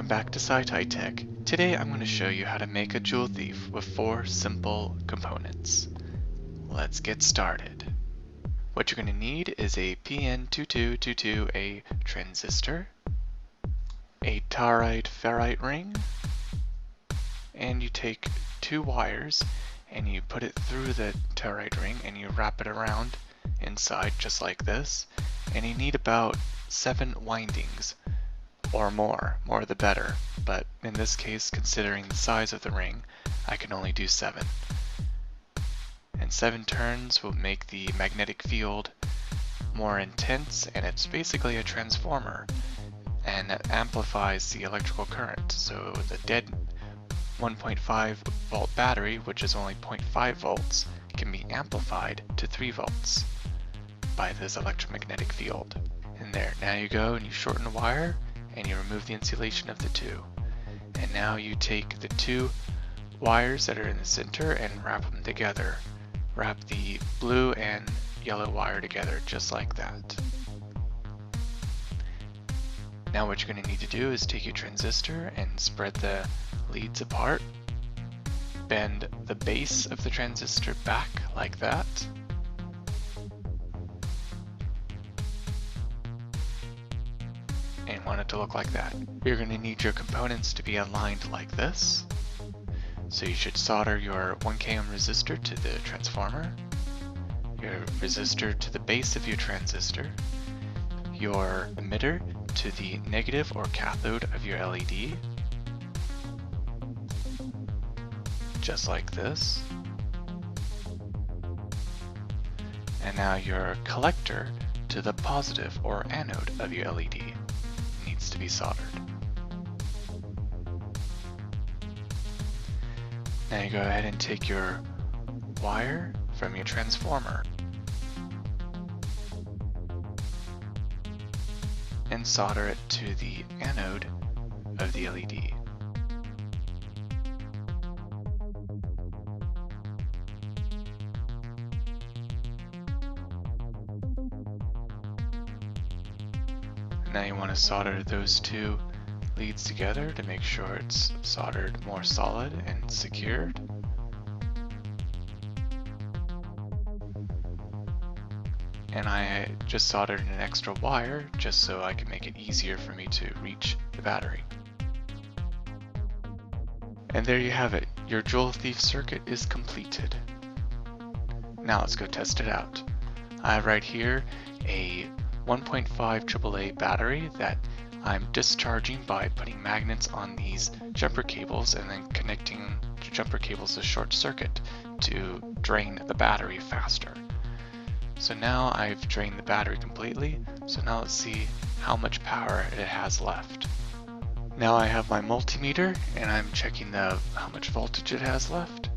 welcome back to SciTi Tech. Today I'm going to show you how to make a Joule Thief with 4 simple components. Let's get started. What you're going to need is a PN2222A transistor, a toroidal ring, and you take 2 wires and you put it through the toroidal ring and you wrap it around inside just like this, and you need about 7 windings. Or more the better, but in this case, considering the size of the ring, I can only do 7. And 7 turns will make the magnetic field more intense, and it's basically a transformer, and that amplifies the electrical current. So the dead 1.5 volt battery, which is only 0.5 volts, can be amplified to 3 volts by this electromagnetic field. And there, now you go and you shorten the wire, and you remove the insulation of the 2. And now you take the 2 wires that are in the center and wrap them together. Wrap the blue and yellow wire together just like that. Now what you're going to need to do is take your transistor and spread the leads apart. Bend the base of the transistor back like that. And want it to look like that. You're going to need your components to be aligned like this. So you should solder your 1 kΩ resistor to the transformer, your resistor to the base of your transistor, your emitter to the negative or cathode of your LED, just like this. And now your collector to the positive or anode of your LED. Needs to be soldered. Now you go ahead and take your wire from your transformer and solder it to the anode of the LED. Now you want to solder those 2 leads together to make sure it's soldered more solid and secured. And I just soldered an extra wire just so I can make it easier for me to reach the battery. And there you have it. Your Joule Thief circuit is completed. Now let's go test it out. I have right here a 1.5 AAA battery that I'm discharging by putting magnets on these jumper cables and then connecting the jumper cables to short circuit to drain the battery faster. So now I've drained the battery completely, so now let's see how much power it has left. Now I have my multimeter and I'm checking how much voltage it has left.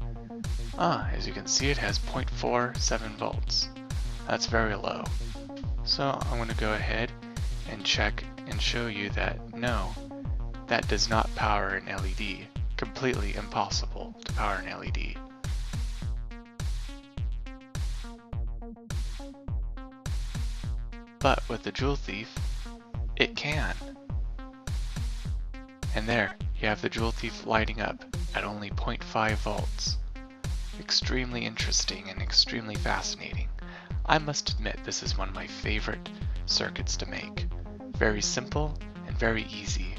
As you can see, it has 0.47 volts. That's very low. So I'm going to go ahead and check and show you that no, that does not power an LED. Completely impossible to power an LED. But with the Joule Thief, it can. And there, you have the Joule Thief lighting up at only 0.5 volts. Extremely interesting and extremely fascinating. I must admit this is one of my favorite circuits to make. Very simple and very easy.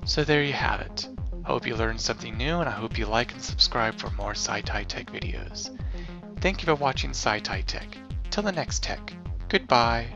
So there you have it. I hope you learned something new, and I hope you like and subscribe for more SciTi Tech videos. Thank you for watching SciTi Tech. Till the next tech, goodbye.